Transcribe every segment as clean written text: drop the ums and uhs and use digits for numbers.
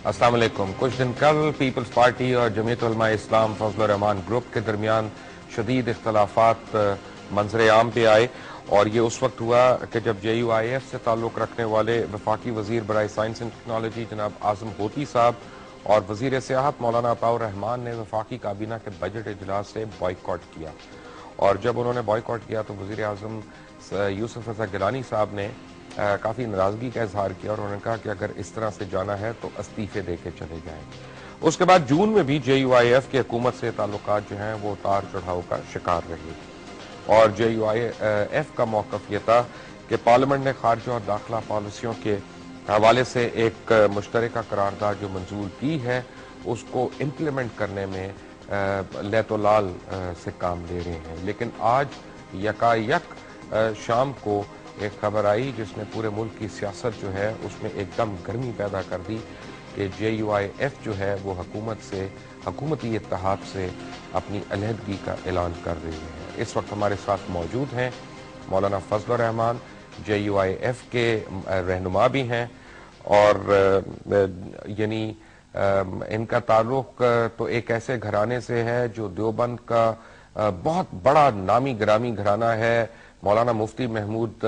السلام علیکم. کچھ دن قبل پیپلز پارٹی اور جمعیت علماء اسلام فضل الرحمان گروپ کے درمیان شدید اختلافات منظر عام پہ آئے، اور یہ اس وقت ہوا کہ جب جے یو آئی ایف سے تعلق رکھنے والے وفاقی وزیر برائے سائنس اینڈ ٹیکنالوجی جناب اعظم ہوتی صاحب اور وزیر سیاحت مولانا عطاء الرحمان نے وفاقی کابینہ کے بجٹ اجلاس سے بائیکاٹ کیا. اور جب انہوں نے بائیکاٹ کیا تو وزیر اعظم یوسف رضا گیلانی صاحب نے کافی ناراضگی کا اظہار کیا، اور انہوں نے کہا کہ اگر اس طرح سے جانا ہے تو استعفے دے کے چلے جائیں. اس کے بعد جون میں بھی جے یو آئی ایف کی حکومت سے تعلقات جو ہیں وہ اتار چڑھاؤ کا شکار رہے، اور جے یو آئی ایف کا موقف یہ تھا کہ پارلیمنٹ نے خارجہ اور داخلہ پالیسیوں کے حوالے سے ایک مشترکہ قرارداد جو منظور کی ہے اس کو امپلیمنٹ کرنے میں لیت و لال سے کام لے رہے ہیں. لیکن آج یکایک شام کو ایک خبر آئی جس نے پورے ملک کی سیاست جو ہے اس میں ایک دم گرمی پیدا کر دی کہ جے یو آئی ایف جو ہے وہ حکومتی اتحاد سے اپنی علیحدگی کا اعلان کر رہی ہے. اس وقت ہمارے ساتھ موجود ہیں مولانا فضل الرحمان، جے یو آئی ایف کے رہنما بھی ہیں، اور یعنی ان کا تعلق تو ایک ایسے گھرانے سے ہے جو دیوبند کا بہت بڑا نامی گرامی گھرانہ ہے. مولانا مفتی محمود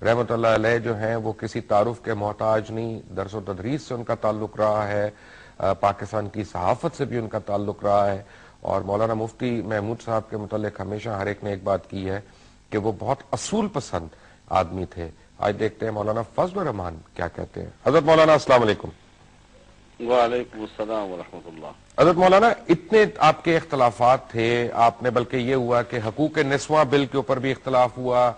رحمۃ اللہ علیہ جو ہیں وہ کسی تعارف کے محتاج نہیں، درس و تدریس سے ان کا تعلق رہا ہے، پاکستان کی صحافت سے بھی ان کا تعلق رہا ہے. اور مولانا مفتی محمود صاحب کے متعلق ہمیشہ ہر ایک نے ایک بات کی ہے کہ وہ بہت اصول پسند آدمی تھے. آج دیکھتے ہیں مولانا فضل الرحمان کیا کہتے ہیں. حضرت مولانا السلام علیکم. وعلیکم السلام ورحمۃ اللہ. حضرت مولانا، اتنے آپ کے اختلافات تھے، آپ نے بلکہ یہ ہوا کہ حقوق نسواں بل کے اوپر بھی اختلاف ہوا،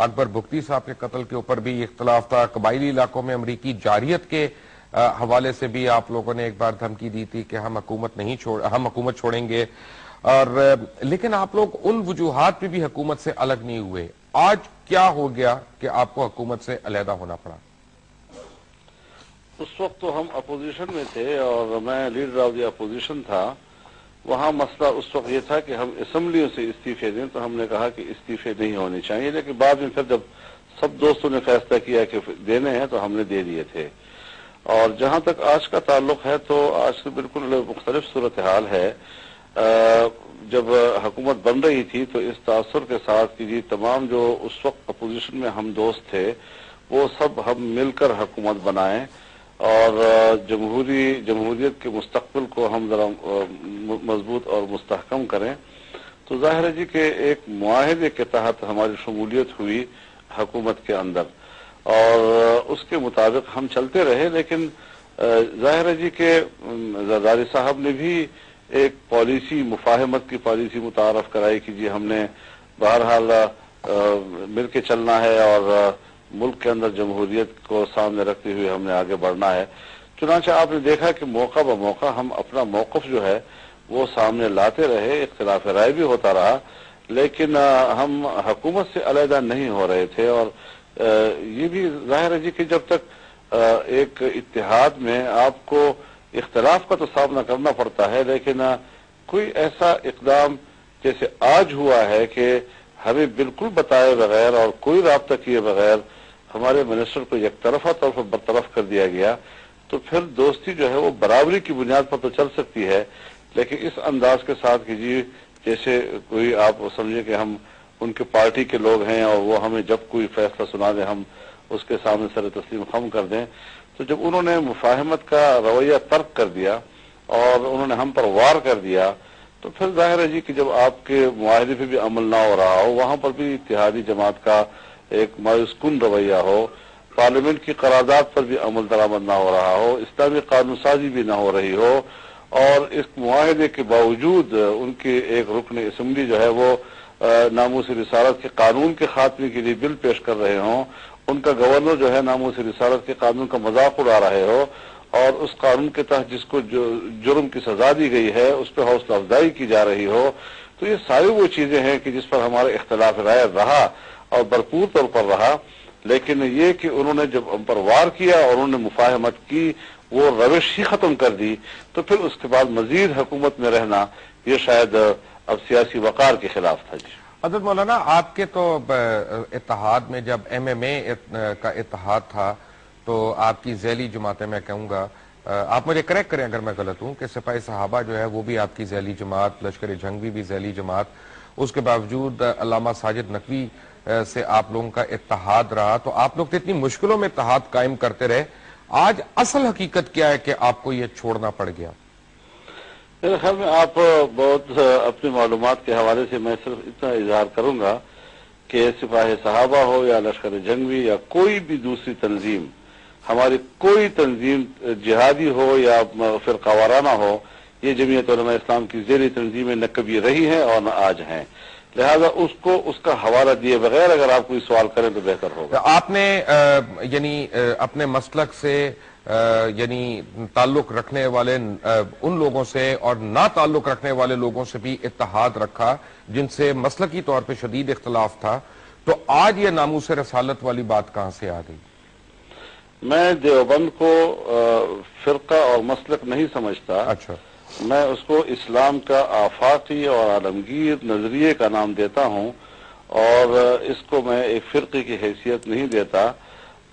اکبر بگٹی صاحب کے قتل کے اوپر بھی اختلاف تھا، قبائلی علاقوں میں امریکی جاریت کے حوالے سے بھی آپ لوگوں نے ایک بار دھمکی دی تھی کہ ہم حکومت چھوڑیں گے، اور لیکن آپ لوگ ان وجوہات پہ بھی حکومت سے الگ نہیں ہوئے. آج کیا ہو گیا کہ آپ کو حکومت سے علیحدہ ہونا پڑا؟ اس وقت تو ہم اپوزیشن میں تھے اور میں لیڈر آف دی اپوزیشن تھا. وہاں مسئلہ اس وقت یہ تھا کہ ہم اسمبلیوں سے استعفے دیں، تو ہم نے کہا کہ استعفے نہیں ہونے چاہیے، لیکن بعد میں پھر جب سب دوستوں نے فیصلہ کیا کہ دینے ہیں تو ہم نے دے دیے تھے. اور جہاں تک آج کا تعلق ہے تو آج سے بالکل مختلف صورتحال ہے. جب حکومت بن رہی تھی تو اس تاثر کے ساتھ کہ جی تمام جو اس وقت اپوزیشن میں ہم دوست تھے وہ سب ہم مل کر حکومت بنائیں اور جمہوریت کے مستقبل کو ہم ذرا مضبوط اور مستحکم کریں. تو ظاہر ہے جی کہ ایک معاہدے کے تحت ہماری شمولیت ہوئی حکومت کے اندر، اور اس کے مطابق ہم چلتے رہے. لیکن ظاہر ہے جی کہ زرداری صاحب نے بھی ایک پالیسی، مفاہمت کی پالیسی متعارف کرائی کہ جی ہم نے بہرحال مل کے چلنا ہے اور ملک کے اندر جمہوریت کو سامنے رکھتے ہوئے ہم نے آگے بڑھنا ہے. چنانچہ آپ نے دیکھا کہ موقع بہ موقع ہم اپنا موقف جو ہے وہ سامنے لاتے رہے، اختلاف رائے بھی ہوتا رہا، لیکن ہم حکومت سے علیحدہ نہیں ہو رہے تھے. اور یہ بھی ظاہر ہے جی کہ جب تک ایک اتحاد میں آپ کو اختلاف کا تو سامنا کرنا پڑتا ہے، لیکن کوئی ایسا اقدام جیسے آج ہوا ہے کہ ہمیں بالکل بتائے بغیر اور کوئی رابطہ کیے بغیر ہمارے منسٹر کو یک طرفہ طور پر برطرف کر دیا گیا، تو پھر دوستی جو ہے وہ برابری کی بنیاد پر تو چل سکتی ہے، لیکن اس انداز کے ساتھ کہ جی جیسے کوئی آپ سمجھیں کہ ہم ان کے پارٹی کے لوگ ہیں اور وہ ہمیں جب کوئی فیصلہ سنا دیں ہم اس کے سامنے سر تسلیم خم کر دیں. تو جب انہوں نے مفاہمت کا رویہ ترک کر دیا اور انہوں نے ہم پر وار کر دیا، تو پھر ظاہر ہے جی کہ جب آپ کے معاہدے پہ بھی عمل نہ ہو رہا ہو، وہاں پر بھی اتحادی جماعت کا ایک مایوس کن رویہ ہو، پارلیمنٹ کی قرارداد پر بھی عمل درآمد نہ ہو رہا ہو، اسلامی قانون سازی بھی نہ ہو رہی ہو، اور اس معاہدے کے باوجود ان کے ایک رکن اسمبلی جو ہے وہ ناموس رسالت کے قانون کے خاتمے کے لیے بل پیش کر رہے ہوں، ان کا گورنر جو ہے ناموس رسالت کے قانون کا مذاق اڑا رہے ہو، اور اس قانون کے تحت جس کو جرم کی سزا دی گئی ہے اس پہ حوصلہ افزائی کی جا رہی ہو. تو یہ ساری وہ چیزیں ہیں کہ جس پر ہمارا اختلاف رائے رہا اور بھرپور طور پر رہا. لیکن یہ کہ انہوں نے جب ہم پر وار کیا اور انہوں نے مفاہمت کی، وہ روش ہی ختم کر دی، تو پھر اس کے بعد مزید حکومت میں رہنا یہ شاید اب سیاسی وقار کے خلاف تھا. جی حضرت مولانا، آپ کے تو اتحاد میں جب ایم ایم اے کا اتحاد تھا تو آپ کی ذیلی جماعتیں میں کہوں گا آپ مجھے کریکٹ کریں اگر میں غلط ہوں کہ سپاہی صحابہ جو ہے وہ بھی آپ کی ذیلی جماعت، لشکر جنگی بھی ذیلی جماعت، اس کے باوجود علامہ ساجد نقوی سے آپ لوگوں کا اتحاد رہا، تو آپ لوگ تو اتنی مشکلوں میں اتحاد قائم کرتے رہے، آج اصل حقیقت کیا ہے کہ آپ کو یہ چھوڑنا پڑ گیا؟ میرے خیال میں آپ بہت اپنی معلومات کے حوالے سے میں صرف اتنا اظہار کروں گا کہ سپاہی صحابہ ہو یا لشکر جنگی یا کوئی بھی دوسری تنظیم، ہماری کوئی تنظیم جہادی ہو یا فرقہ وارانہ ہو، یہ جمعیت علماء اسلام کی ذیلی تنظیمیں نہ کبھی رہی ہیں اور نہ آج ہیں، لہذا اس کا حوالہ دیے بغیر اگر آپ کوئی سوال کریں تو بہتر ہوگا۔ آپ نے یعنی اپنے مسلک سے یعنی تعلق رکھنے والے ان لوگوں سے اور نہ تعلق رکھنے والے لوگوں سے بھی اتحاد رکھا جن سے مسلکی طور پہ شدید اختلاف تھا، تو آج یہ ناموس رسالت والی بات کہاں سے آ گئی؟ میں دیوبند کو فرقہ اور مسلک نہیں سمجھتا، اچھا، میں اس کو اسلام کا آفاقی اور عالمگیر نظریے کا نام دیتا ہوں، اور اس کو میں ایک فرقے کی حیثیت نہیں دیتا۔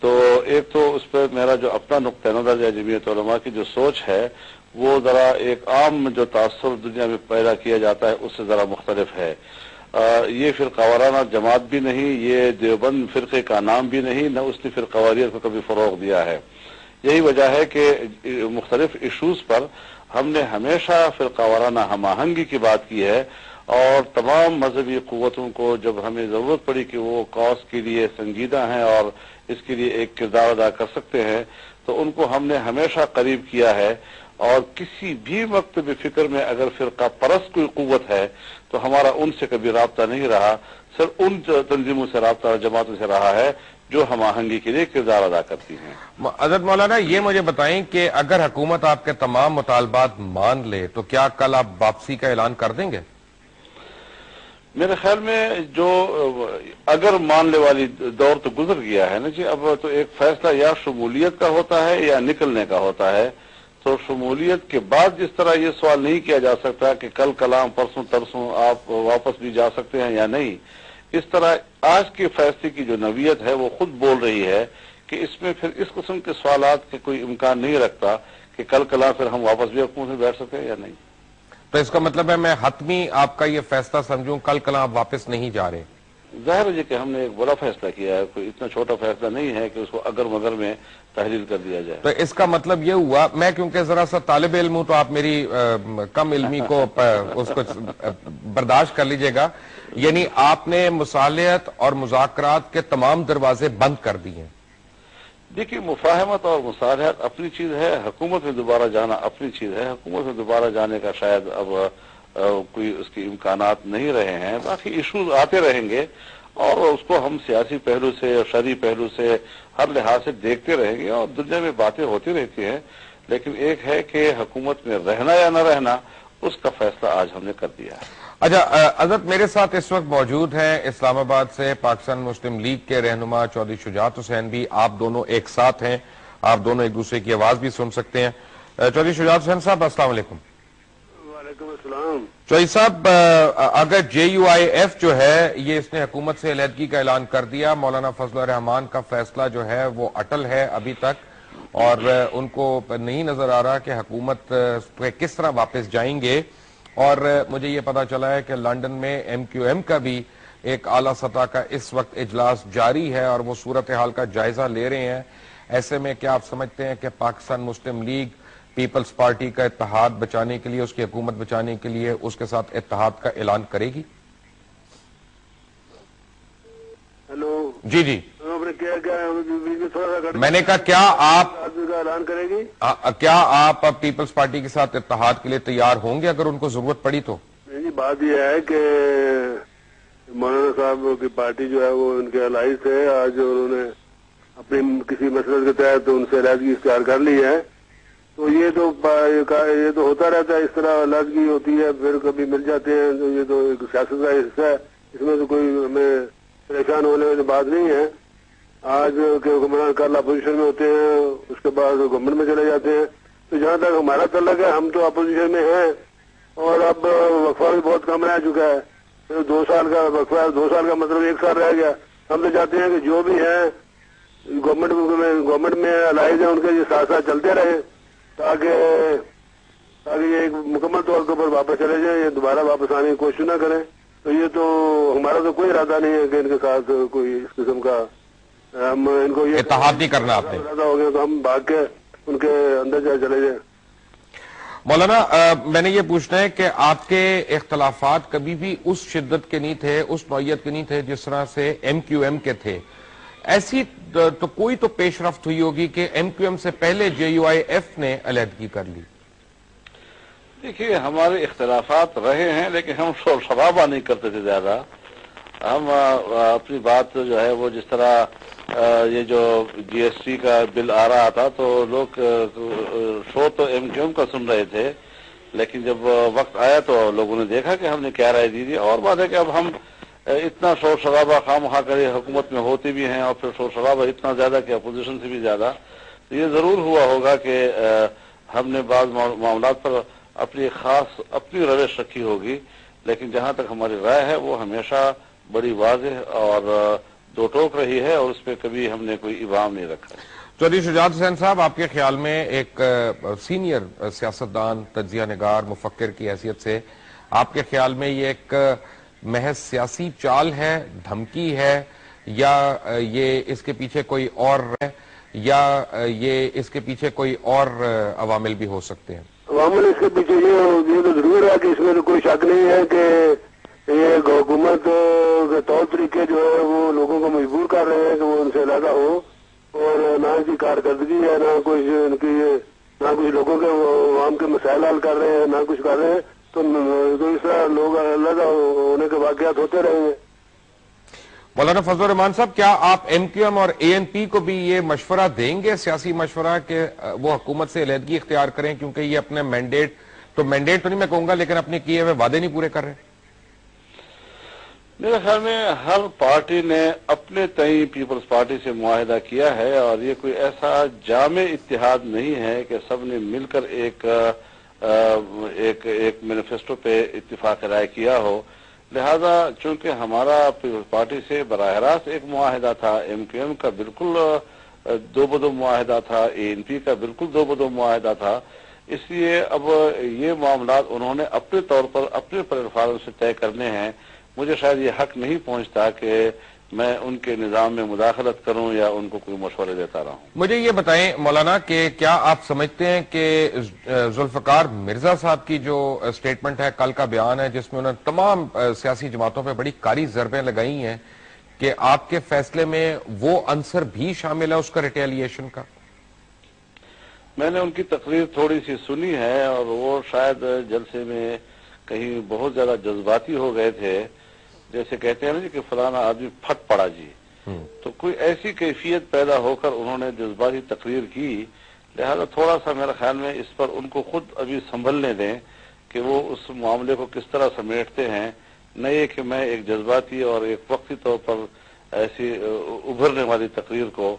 تو ایک تو اس پہ میرا جو اپنا نقطہ نظر ہے، جمعیت علماء کی جو سوچ ہے وہ ذرا ایک عام جو تاثر دنیا میں پیدا کیا جاتا ہے اس سے ذرا مختلف ہے۔ یہ فرقہ وارانہ جماعت بھی نہیں، یہ دیوبند فرقے کا نام بھی نہیں، نہ اس نے فرقہ واریت کو کبھی فروغ دیا ہے۔ یہی وجہ ہے کہ مختلف ایشوز پر ہم نے ہمیشہ فرقہ وارانہ ہم آہنگی کی بات کی ہے، اور تمام مذہبی قوتوں کو جب ہمیں ضرورت پڑی کہ وہ کاز کے لیے سنجیدہ ہیں اور اس کے لیے ایک کردار ادا کر سکتے ہیں، تو ان کو ہم نے ہمیشہ قریب کیا ہے، اور کسی بھی مکتب فکر میں اگر فرقہ پرست کوئی قوت ہے تو ہمارا ان سے کبھی رابطہ نہیں رہا، صرف ان تنظیموں سے رابطہ اور جماعتوں سے رہا ہے جو ہم آہنگی کے لیے کردار ادا کرتی ہیں۔ حضرت مولانا یہ مجھے بتائیں کہ اگر حکومت آپ کے تمام مطالبات مان لے تو کیا کل آپ واپسی کا اعلان کر دیں گے؟ میرے خیال میں جو اگر ماننے والی دور تو گزر گیا ہے نا جی، اب تو ایک فیصلہ یا شمولیت کا ہوتا ہے یا نکلنے کا ہوتا ہے۔ تو شمولیت کے بعد جس طرح یہ سوال نہیں کیا جا سکتا کہ کل کلام پرسوں ترسوں آپ واپس بھی جا سکتے ہیں یا نہیں، اس طرح آج کے فیصلے کی جو نوعیت ہے وہ خود بول رہی ہے کہ اس میں پھر اس قسم کے سوالات کے کوئی امکان نہیں رکھتا کہ کل کلام پھر ہم واپس بھی حکومت میں بیٹھ سکتے ہیں یا نہیں۔ تو اس کا مطلب ہے میں حتمی آپ کا یہ فیصلہ سمجھوں کل کل آپ واپس نہیں جا رہے؟ ظاہر ہے کہ ہم نے ایک بڑا فیصلہ کیا ہے، کوئی اتنا چھوٹا فیصلہ نہیں ہے کہ اس کو اگر مگر میں تحلیل کر دیا جائے۔ تو اس کا مطلب یہ ہوا، میں کیونکہ ذرا سا طالب علم ہوں تو آپ میری کم علمی کو اس کو برداشت کر لیجئے گا، یعنی آپ نے مصالحت اور مذاکرات کے تمام دروازے بند کر دیے ہیں؟ دیکھیے، مفاہمت اور مصالحت اپنی چیز ہے، حکومت میں دوبارہ جانا اپنی چیز ہے۔ حکومت میں دوبارہ جانے کا شاید اب کوئی اس کی امکانات نہیں رہے ہیں، باقی ایشوز آتے رہیں گے اور اس کو ہم سیاسی پہلو سے اور شرعی پہلو سے ہر لحاظ سے دیکھتے رہیں گے، اور دنیا میں باتیں ہوتی رہتی ہیں، لیکن ایک ہے کہ حکومت میں رہنا یا نہ رہنا، اس کا فیصلہ آج ہم نے کر دیا ہے۔ اچھا حضرت، میرے ساتھ اس وقت موجود ہیں اسلام آباد سے پاکستان مسلم لیگ کے رہنما چودھری شجاعت حسین بھی، آپ دونوں ایک ساتھ ہیں، آپ دونوں ایک دوسرے کی آواز بھی سن سکتے ہیں۔ چودھری شجاعت حسین صاحب السلام علیکم۔ وعلیکم السلام۔ چودھری صاحب، اگر JUIF جو ہے یہ اس نے حکومت سے علیحدگی کا اعلان کر دیا، مولانا فضل الرحمان کا فیصلہ جو ہے وہ اٹل ہے ابھی تک، اور ان کو نہیں نظر آ رہا کہ حکومت پہ کس طرح واپس جائیں گے، اور مجھے یہ پتا چلا ہے کہ لندن میں MQM کا بھی ایک اعلیٰ سطح کا اس وقت اجلاس جاری ہے اور وہ صورتحال کا جائزہ لے رہے ہیں، ایسے میں کیا آپ سمجھتے ہیں کہ پاکستان مسلم لیگ پیپلز پارٹی کا اتحاد بچانے کے لیے، اس کی حکومت بچانے کے لیے اس کے ساتھ اتحاد کا اعلان کرے گی؟ ہیلو جی جی، میں نے کہا کیا اعلان کرے گی؟ آپ پیپلز پارٹی کے ساتھ اتحاد کے لیے تیار ہوں گے اگر ان کو ضرورت پڑی تو؟ نہیں جی، بات یہ ہے کہ مولانا صاحب کی پارٹی جو ہے وہ ان کے الائز تھے، آج انہوں نے اپنی کسی مسئلے کے تحت ان سے علیحدگی اختیار کر لی ہے، تو یہ تو ہوتا رہتا ہے، اس طرح علیحدگی ہوتی ہے، پھر کبھی مل جاتے ہیں، تو یہ تو ایک سیاست کا حصہ ہے، اس میں تو کوئی ہمیں پریشان ہونے والی بات نہیں ہے۔ آج کے حکمران کل اپوزیشن میں ہوتے ہیں، اس کے بعد گورنمنٹ میں چلے جاتے ہیں، تو جہاں تک ہمارا تعلق ہے ہم تو اپوزیشن میں ہیں، اور اب وقفہ بھی بہت کم رہ چکا ہے، 2 سال کا وقفہ ہے، 2 سال کا مطلب 1 سال رہ گیا۔ ہم تو چاہتے ہیں کہ جو بھی ہیں گورنمنٹ میں الائز ہیں ان کے یہ ساتھ ساتھ چلتے رہے، تاکہ یہ ایک مکمل طور کے اوپر واپس چلے جائیں یا دوبارہ واپس آنے کی کوشش نہ کریں. تو یہ تو ہمارا تو کوئی ارادہ نہیں ہے کہ ان کے ساتھ کوئی اس قسم کا ہم ان کو یہ اتحاد نہیں کرنا. آپ نے ارادہ ہو گیا تو ہم بھاگ کے ان کے اندر چلے جائیں. مولانا میں نے یہ پوچھنا ہے کہ آپ کے اختلافات کبھی بھی اس شدت کے نہیں تھے, اس نوعیت کے نہیں تھے جس طرح سے ایم کیو ایم کے تھے. ایسی تو کوئی تو پیش رفت ہوئی ہوگی کہ ایم کیو ایم سے پہلے جے یو آئی ایف نے علیحدگی کر لی. دیکھیے ہمارے اختلافات رہے ہیں لیکن ہم شور شرابہ نہیں کرتے تھے زیادہ. ہم اپنی بات جو ہے وہ جس طرح یہ جو جی ایس ٹی کا بل آ رہا تھا تو لوگ شور تو ایم کیو ایم کا سن رہے تھے, لیکن جب وقت آیا تو لوگوں نے دیکھا کہ ہم نے کیا رائے دی تھی. اور بات ہے کہ اب ہم اتنا شور شرابہ خواہ مخواہ کرے حکومت میں ہوتے بھی ہیں اور پھر شور شرابہ اتنا زیادہ کہ اپوزیشن سے بھی زیادہ, تو یہ ضرور ہوا ہوگا کہ ہم نے بعض معاملات پر اپنی خاص اپنی روش رکھی ہوگی, لیکن جہاں تک ہماری رائے ہے وہ ہمیشہ بڑی واضح اور دو ٹوک رہی ہے اور اس پہ کبھی ہم نے کوئی ابہام نہیں رکھا. چودھری شجاعت حسین صاحب, آپ کے خیال میں ایک سینئر سیاستدان, تجزیہ نگار, مفکر کی حیثیت سے آپ کے خیال میں یہ ایک محض سیاسی چال ہے, دھمکی ہے, یا یہ اس کے پیچھے کوئی اور ہے, یا یہ اس کے پیچھے کوئی اور عوامل بھی ہو سکتے ہیں؟ عوامل اس کے پیچھے یہ تو ضرور ہے کہ اس میں تو کوئی شک نہیں ہے کہ یہ حکومت کے طور طریقے جو ہے وہ لوگوں کو مجبور کر رہے ہیں کہ وہ ان سے علیحدہ ہو, اور نہ ان کی کارکردگی ہے, نہ کچھ لوگوں کے عوام کے مسائل حل کر رہے ہیں, نہ کچھ کر رہے ہیں. تو اس طرح لوگ علیحدہ ہونے کے واقعات ہوتے رہیں گے. مولانا فضل الرحمان صاحب, کیا آپ ایم کیو ایم اور اے این پی کو بھی یہ مشورہ دیں گے, سیاسی مشورہ, کہ وہ حکومت سے علیحدگی اختیار کریں کیونکہ یہ اپنے مینڈیٹ تو نہیں میں کہوں گا لیکن اپنے کیے ہوئے وعدے نہیں پورے کر رہے؟ میرے خیال میں ہر پارٹی نے اپنے تئیں پیپلز پارٹی سے معاہدہ کیا ہے اور یہ کوئی ایسا جامع اتحاد نہیں ہے کہ سب نے مل کر ایک مینیفیسٹو پہ اتفاق رائے کیا ہو. لہذا چونکہ ہمارا پیپلز پارٹی سے براہ راست ایک معاہدہ تھا, ایم کیو ایم کا بالکل دو بدو معاہدہ تھا, اے این پی کا بالکل دو بدو معاہدہ تھا, اس لیے اب یہ معاملات انہوں نے اپنے طور پر اپنے پلیٹ فارم سے طے کرنے ہیں. مجھے شاید یہ حق نہیں پہنچتا کہ میں ان کے نظام میں مداخلت کروں یا ان کو کوئی مشورے دیتا رہا ہوں. مجھے یہ بتائیں مولانا کہ کیا آپ سمجھتے ہیں کہ ذوالفقار مرزا صاحب کی جو سٹیٹمنٹ ہے, کل کا بیان ہے جس میں انہوں نے تمام سیاسی جماعتوں پہ بڑی کاری ضربیں لگائی ہیں, کہ آپ کے فیصلے میں وہ عنصر بھی شامل ہے اس کا ریٹیلیشن کا؟ میں نے ان کی تقریر تھوڑی سی سنی ہے اور وہ شاید جلسے میں کہیں بہت زیادہ جذباتی ہو گئے تھے, جیسے کہتے ہیں نا جی کہ فلانا آدمی پھٹ پڑا جی, تو کوئی ایسی کیفیت پیدا ہو کر انہوں نے جذباتی تقریر کی. لہذا تھوڑا سا میرے خیال میں اس پر ان کو خود ابھی سنبھلنے دیں کہ وہ اس معاملے کو کس طرح سمیٹتے ہیں, نہ یہ کہ میں ایک جذباتی اور ایک وقتی طور پر ایسی ابھرنے والی تقریر کو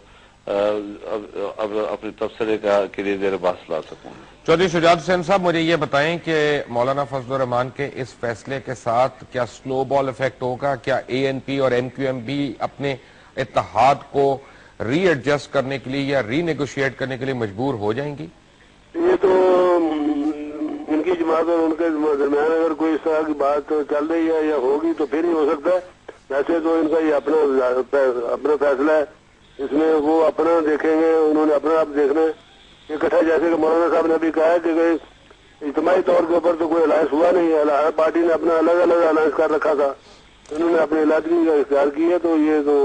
اب اپنے تبصرے کے لیے زیر بحث لا سکوں. چودھری شجاعت حسین صاحب, مجھے یہ بتائیں کہ مولانا فضل الرحمان کے اس فیصلے کے ساتھ کیا سلو بال ایفیکٹ ہوگا؟ کیا اے این پی اور ایم کیو ایم بھی اپنے اتحاد کو ری ایڈجسٹ کرنے کے لیے یا ری نیگوشیٹ کرنے کے لیے مجبور ہو جائیں گی؟ یہ تو ان کی جماعت اور ان کے درمیان اگر کوئی اس طرح کی بات چل رہی ہے یا ہوگی تو پھر ہی ہو سکتا ہے. ویسے تو ان کا یہ اپنا فیصلہ ہے, اس میں وہ اپنا دیکھیں گے, انہوں نے اپنا آپ دیکھنا ہے. اکٹھا جیسے کہ مولانا صاحب نے ابھی کہا ہے کہ اجتماعی طور کے اوپر تو کوئی الائنس ہوا نہیں ہے, ہر پارٹی نے اپنا الگ الگ الائنس کر رکھا تھا, انہوں نے اپنی علیحدگی کا اختیار کی ہے, تو یہ تو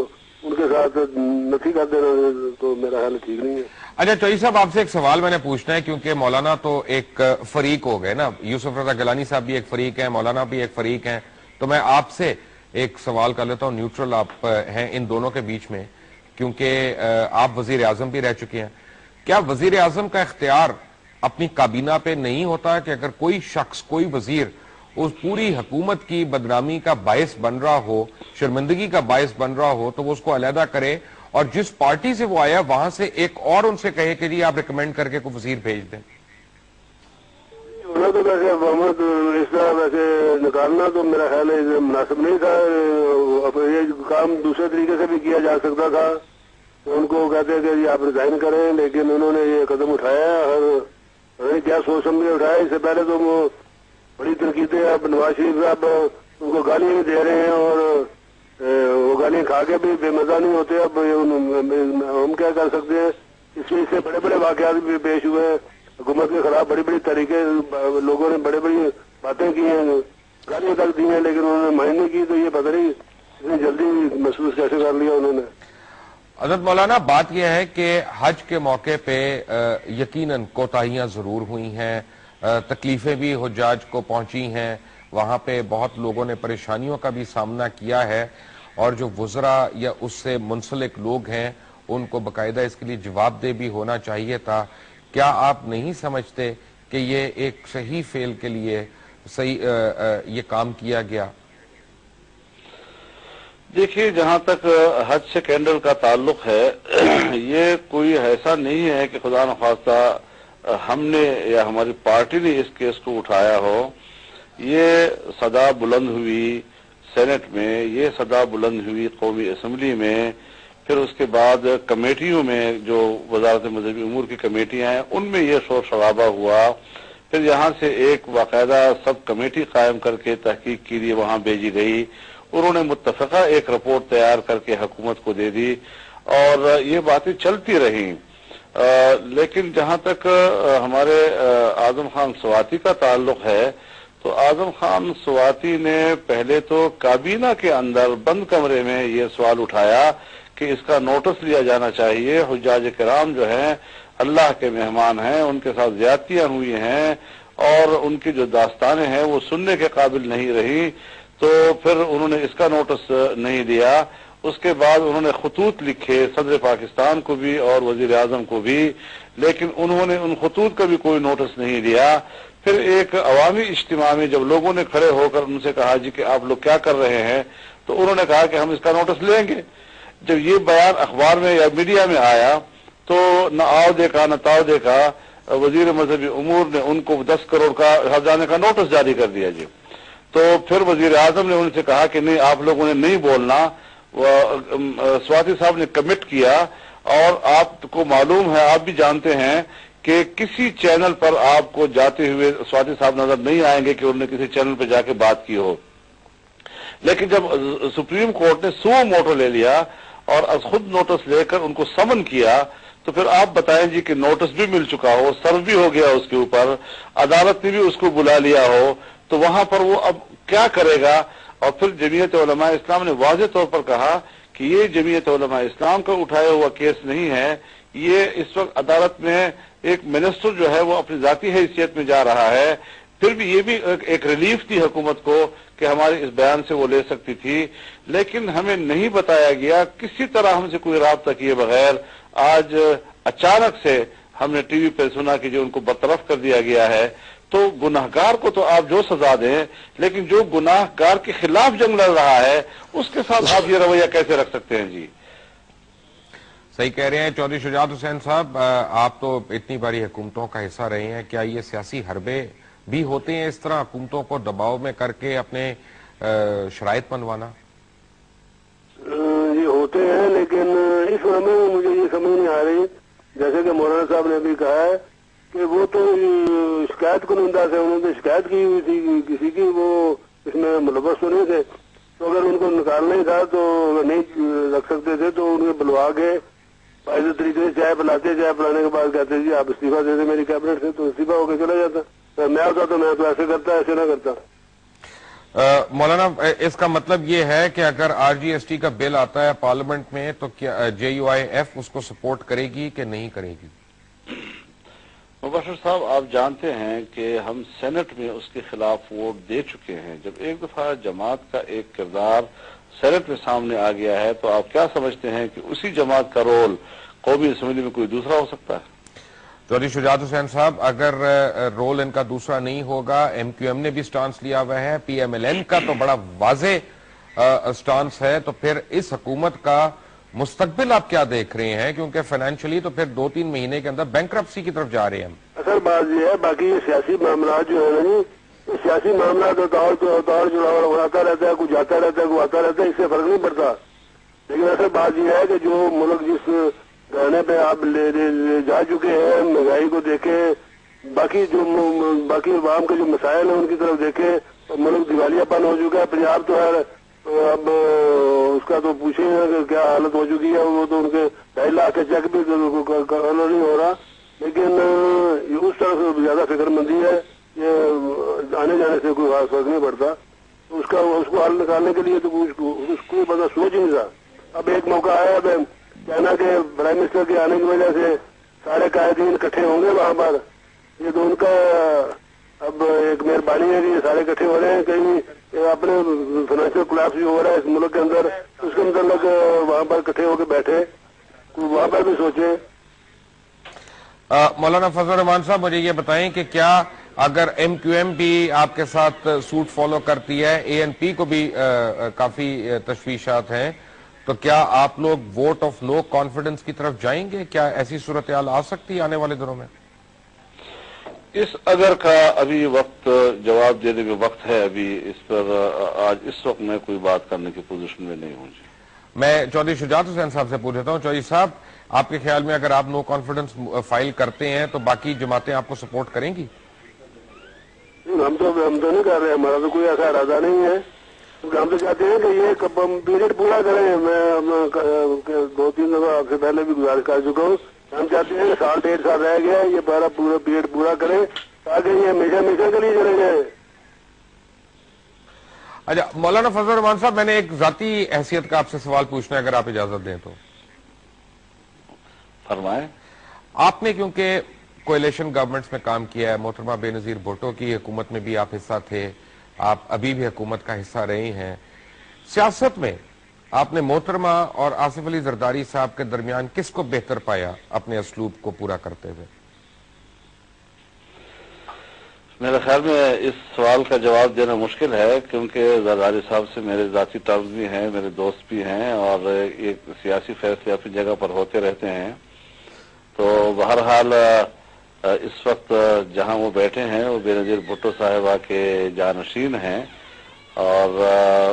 ان کے ساتھ نفی کر دینا تو میرا خیال ٹھیک نہیں ہے. اچھا چوئی صاحب, آپ سے ایک سوال میں نے پوچھنا ہے کیونکہ مولانا تو ایک فریق ہو گئے نا, یوسف رضا گیلانی صاحب بھی ایک فریق ہیں, مولانا بھی ایک فریق ہیں, تو میں آپ سے ایک سوال کر لیتا ہوں, نیوٹرل آپ ہیں ان دونوں کے بیچ میں, کیونکہ آپ وزیر اعظم بھی رہ چکے ہیں. کیا وزیر اعظم کا اختیار اپنی کابینہ پہ نہیں ہوتا کہ اگر کوئی شخص, کوئی وزیر اس پوری حکومت کی بدنامی کا باعث بن رہا ہو, شرمندگی کا باعث بن رہا ہو, تو وہ اس کو علیحدہ کرے اور جس پارٹی سے وہ آیا وہاں سے ایک اور ان سے کہے کہ جی آپ ریکمینڈ کر کے کوئی وزیر بھیج دیں؟ تو ویسے محمد اس طرح ویسے نکالنا تو میرا خیال ہے مناسب نہیں تھا. یہ کام دوسرے طریقے سے بھی کیا جا سکتا تھا, ان کو کہتے ہیں کہ آپ ریزائن کریں, لیکن انہوں نے یہ قدم اٹھایا. انہوں نے کیا سوچ سمجھ کے اٹھایا. اس سے پہلے تو وہ بڑی تنقیدیں اب نواز شریف صاحب ان کو گالیاں بھی دے رہے ہیں اور وہ گالیاں کھا کے بھی بے مزہ نہیں ہوتے. اب ہم کیا کر سکتے ہیں. اس سے بڑے بڑے واقعات بھی پیش ہوئے ہیں. حکومت کے خلاف بڑی بڑی طریقے لوگوں نے بڑی بڑی باتیں کی ہیں, گالیاں تک دی ہیں, لیکن انہوں نے مائنڈ نہیں کی. تو یہ پتہ نہیں اتنی جلدی محسوس کیسے کر لیا انہوں نے. حضرت مولانا بات یہ ہے کہ حج کے موقع پہ یقیناً کوتاہیاں ضرور ہوئی ہیں, تکلیفیں بھی حجاج کو پہنچی ہیں, وہاں پہ بہت لوگوں نے پریشانیوں کا بھی سامنا کیا ہے, اور جو وزراء یا اس سے منسلک لوگ ہیں ان کو باقاعدہ اس کے لیے جواب دہ بھی ہونا چاہیے تھا. کیا آپ نہیں سمجھتے کہ یہ ایک صحیح فعل کے لیے یہ کام کیا گیا؟ دیکھیے, جہاں تک حج سے کینڈل کا تعلق ہے, یہ کوئی ایسا نہیں ہے کہ خدا نخواستہ ہم نے یا ہماری پارٹی نے اس کیس کو اٹھایا ہو. یہ صدا بلند ہوئی سینٹ میں, یہ صدا بلند ہوئی قومی اسمبلی میں, پھر اس کے بعد کمیٹیوں میں جو وزارت مذہبی امور کی کمیٹیاں ہیں ان میں یہ شور شرابہ ہوا. پھر یہاں سے ایک باقاعدہ سب کمیٹی قائم کر کے تحقیق کے لیے وہاں بھیجی گئی. انہوں نے متفقہ ایک رپورٹ تیار کر کے حکومت کو دے دی اور یہ باتیں چلتی رہیں. لیکن جہاں تک ہمارے اعظم خان سواتی کا تعلق ہے تو اعظم خان سواتی نے پہلے تو کابینہ کے اندر بند کمرے میں یہ سوال اٹھایا کہ اس کا نوٹس لیا جانا چاہیے. حجاج کرام جو ہیں اللہ کے مہمان ہیں, ان کے ساتھ زیادتیاں ہوئی ہیں اور ان کی جو داستانیں ہیں وہ سننے کے قابل نہیں رہی. تو پھر انہوں نے اس کا نوٹس نہیں دیا. اس کے بعد انہوں نے خطوط لکھے صدر پاکستان کو بھی اور وزیر اعظم کو بھی, لیکن انہوں نے ان خطوط کا بھی کوئی نوٹس نہیں دیا. پھر ایک عوامی اجتماع میں جب لوگوں نے کھڑے ہو کر ان سے کہا جی کہ آپ لوگ کیا کر رہے ہیں, تو انہوں نے کہا کہ ہم اس کا نوٹس لیں گے. جب یہ بیان اخبار میں یا میڈیا میں آیا تو نہ آؤ دیکھا نہ تاؤ دیکھا, وزیر مذہبی امور نے ان کو 10 کروڑ کا خزانے کا نوٹس جاری کر دیا. جی تو پھر وزیر اعظم نے ان سے کہا کہ نہیں, آپ لوگوں نے نہیں بولنا. سواتی صاحب نے کمٹ کیا اور آپ کو معلوم ہے, آپ بھی جانتے ہیں کہ کسی چینل پر آپ کو جاتے ہوئے سواتی صاحب نظر نہیں آئیں گے کہ انہوں نے کسی چینل پہ جا کے بات کی ہو. لیکن جب سپریم کورٹ نے سو موٹو لے لیا اور از خود نوٹس لے کر ان کو سمن کیا, تو پھر آپ بتائیں جی کہ نوٹس بھی مل چکا ہو, سرو بھی ہو گیا اس کے اوپر, عدالت نے بھی اس کو بلا لیا ہو, تو وہاں پر وہ اب کیا کرے گا. اور پھر جمعیت علماء اسلام نے واضح طور پر کہا کہ یہ جمعیت علماء اسلام کا اٹھایا ہوا کیس نہیں ہے, یہ اس وقت عدالت میں ایک منسٹر جو ہے وہ اپنی ذاتی حیثیت میں جا رہا ہے. پھر بھی یہ بھی ایک ریلیف تھی حکومت کو کہ ہمارے اس بیان سے وہ لے سکتی تھی, لیکن ہمیں نہیں بتایا گیا, کسی طرح ہم سے کوئی رابطہ کیے بغیر آج اچانک سے ہم نے ٹی وی پہ سنا کہ جو ان کو برطرف کر دیا گیا ہے. تو گناہگار کو تو آپ جو سزا دیں, لیکن جو گناہگار کے خلاف جنگ لڑ رہا ہے اس کے ساتھ آپ یہ رویہ کیسے رکھ سکتے ہیں؟ جی صحیح کہہ رہے ہیں چودھری شجاعت حسین صاحب, آپ تو اتنی باری حکومتوں کا حصہ رہے ہیں, کیا یہ سیاسی حربے بھی ہوتے ہیں اس طرح حکومتوں کو دباؤ میں کر کے اپنے شرائط بنوانا؟ یہ ہوتے ہیں, لیکن اس میں مجھے یہ سمجھ نہیں آ رہی, جیسے کہ مولانا صاحب نے بھی کہا ہے کہ وہ تو شکایت کنندہ سے, انہوں نے شکایت کی ہوئی تھی کسی کی, وہ اس میں ملوث تو نہیں تھے. تو اگر ان کو نکالنا ہی تھا تو نہیں رکھ سکتے تھے, تو ان کو بلوا کے باعث طریقے سے چائے پلاتے, چائے پلانے کے بعد کہتے جی آپ استعفیٰ دے دیں میری کیبنٹ سے, تو استعفیٰ ہو کے چلا جاتا. میں ہوتا تو میں تو ایسے کرتا, ایسے نہ کرتا. مولانا اس کا مطلب یہ ہے کہ اگر آر جی ایس ٹی کا بل آتا ہے پارلیمنٹ میں تو کیا جے یو آئی ایف اس کو سپورٹ کرے گی کہ نہیں کرے گی؟ مبشر صاحب, آپ جانتے ہیں کہ ہم سینٹ میں اس کے خلاف ووٹ دے چکے ہیں. جب ایک دفعہ جماعت کا ایک کردار سینٹ میں سامنے آ گیا ہے تو آپ کیا سمجھتے ہیں کہ اسی جماعت کا رول قومی اسمبلی میں کوئی دوسرا ہو سکتا ہے؟ چودھری شجاعت حسین صاحب, اگر رول ان کا دوسرا نہیں ہوگا, ایم کیو ایم نے بھی سٹانس لیا ہوا ہے, پی ایم ایل این کا تو بڑا واضح سٹانس ہے, تو پھر اس حکومت کا مستقبل آپ کیا دیکھ رہے ہیں؟ کیونکہ فائنینشلی تو پھر 2-3 مہینے کے اندر بینکرپسی کی طرف جا رہے ہیں ہم. اصل بات یہ ہے, باقی یہ سیاسی معاملات جو ہے نا جی, سیاسی معاملات اتار چڑھاؤ اڑاتا رہتا ہے, کوئی جاتا رہتا ہے, کوئی آتا رہتا ہے, اس سے فرق نہیں پڑتا. لیکن اصل بات یہ ہے کہ جو ملک جس گانے پہ آپ لے جا چکے ہیں, مہنگائی کو دیکھیں, باقی عوام کے جو مسائل ہیں ان کی طرف دیکھیں. ملک دیوالیہ پن ہو چکا ہے. پنجاب تو ہے اب اس کا تو پوچھیں کہ کیا حالت ہو چکی ہے. وہ تو ان کے 2.5 لاکھ کے چیک بھی نہیں ہو رہا. لیکن اس طرف زیادہ فکر مندی ہے. یہ آنے جانے سے کوئی خاص فرق نہیں پڑتا. اس کو حل نکالنے کے لیے تو اس کو پتا سوچ نہیں تھا. اب ایک موقع آیا ہے کہنا کہ پرائم منسٹر کے آنے کی وجہ سے سارے قائدین اکٹھے ہوں گے وہاں پر. یہ تو ان کا اب ایک مہربانی ہے کہ یہ سارے اکٹھے ہو رہے ہیں. کہیں اپنے فائنینشیل کولیپس بھی ہو رہا ہے اس ملک کے اندر. اس کے متعلق وہاں پر اکٹھے ہو کے بیٹھے, وہاں پر بھی سوچیں. مولانا فضل الرحمان صاحب, مجھے یہ بتائیں کہ کیا اگر ایم کیو ایم بھی آپ کے ساتھ سوٹ فالو کرتی ہے, اے این پی کو بھی کافی تشویشات ہیں, تو کیا آپ لوگ ووٹ آف نو کانفیڈنس کی طرف جائیں گے؟ کیا ایسی صورتحال آ سکتی ہے آنے والے دنوں میں؟ اس اگر کا ابھی وقت جواب دینے میں وقت ہے. ابھی اس پر آج اس وقت میں کوئی بات کرنے کی پوزیشن میں نہیں ہوں. جی میں چودھری شجاعت حسین صاحب سے پوچھ رہتا ہوں. چودھری صاحب, آپ کے خیال میں اگر آپ نو کانفیڈنس فائل کرتے ہیں تو باقی جماعتیں آپ کو سپورٹ کریں گی؟ ہم تو نہیں کر رہے. ہمارا تو کوئی ایسا ارادہ نہیں ہے. ہم تو چاہتے ہیں کہ یہ پیریڈ پورا کریں. میں 2-3 دفعہ آپ سے پہلے بھی گزارش کر چکا ہوں. ہم چاہتے ہیں کہ 1.5 سال رہ گیا, یہ پورا پیریڈ پورا کریں تاکہ یہ ہمیشہ کے لیے چلے جائے. اچھا مولانا فضل الرحمان صاحب, میں نے ایک ذاتی حیثیت کا آپ سے سوال پوچھنا ہے, اگر آپ اجازت دیں تو. فرمائیں. آپ نے کیونکہ کوئلیشن گورنمنٹس میں کام کیا ہے, محترمہ بے نظیر بھٹو کی حکومت میں بھی آپ حصہ تھے, آپ ابھی بھی حکومت کا حصہ رہی ہیں. سیاست میں آپ نے محترمہ اور آصف علی زرداری صاحب کے درمیان کس کو بہتر پایا اپنے اسلوب کو پورا کرتے ہوئے؟ میرے خیال میں اس سوال کا جواب دینا مشکل ہے, کیونکہ زرداری صاحب سے میرے ذاتی ٹرمز بھی ہیں, میرے دوست بھی ہیں, اور ایک سیاسی فیصلے اپنی جگہ پر ہوتے رہتے ہیں. تو بہرحال اس وقت جہاں وہ بیٹھے ہیں وہ بے نظیر بھٹو صاحبہ کے جانشین ہیں, اور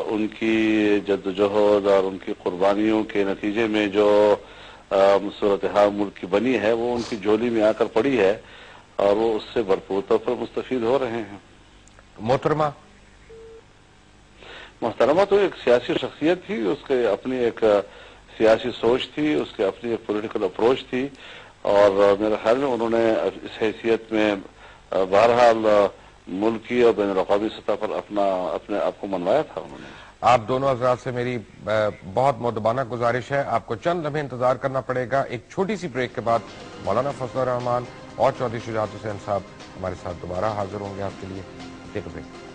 ان کی جدوجہد اور ان کی قربانیوں کے نتیجے میں جو صورتحال ملک کی بنی ہے وہ ان کی جھولی میں آ کر پڑی ہے, اور وہ اس سے بھرپور طور پر مستفید ہو رہے ہیں. محترمہ تو ایک سیاسی شخصیت تھی, اس کے اپنی ایک سیاسی سوچ تھی, اس کے اپنی ایک پولیٹیکل اپروچ تھی, اور میرے خیال میں انہوں نے اس حیثیت میں بہرحال ملکی اور بین الاقوامی سطح پر اپنے آپ کو منوایا تھا. انہوں نے آپ دونوں حضرات سے میری بہت مؤدبانہ گزارش ہے, آپ کو چند لمحے انتظار کرنا پڑے گا. ایک چھوٹی سی بریک کے بعد مولانا فضل الرحمان اور چودھری شجاعت حسین صاحب ہمارے ساتھ دوبارہ حاضر ہوں گے آپ کے لیے. ٹیک اے بریک.